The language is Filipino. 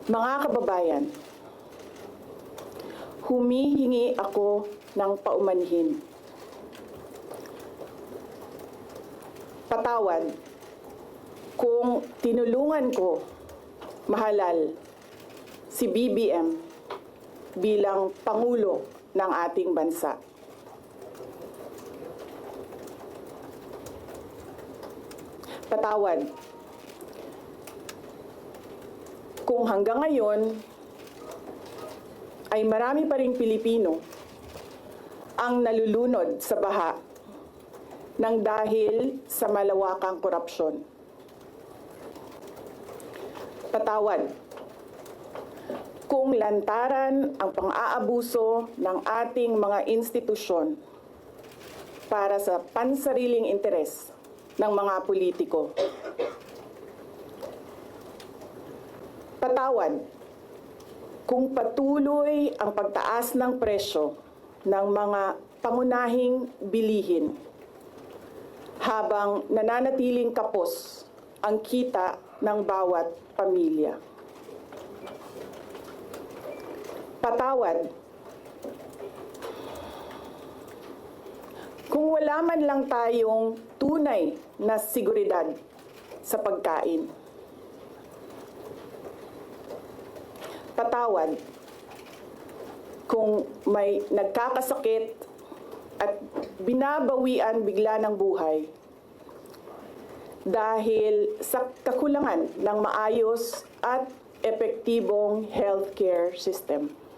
Mga kababayan, humihingi ako ng paumanhin. Patawad kung tinulungan ko mahalal si BBM bilang Pangulo ng ating bansa. Patawad kung hanggang ngayon ay marami pa ring Pilipino ang nalulunod sa baha ng dahil sa malawakang korupsyon. Patawad kung lantaran ang pang-aabuso ng ating mga institusyon para sa pansariling interes ng mga politiko. Patawad kung patuloy ang pagtaas ng presyo ng mga pangunahing bilihin habang nananatiling kapos ang kita ng bawat pamilya. Patawad kung wala man lang tayong tunay na seguridad sa pagkain. Patawad kung may nagkakasakit at binabawian bigla ng buhay dahil sa kakulangan ng maayos at epektibong healthcare system.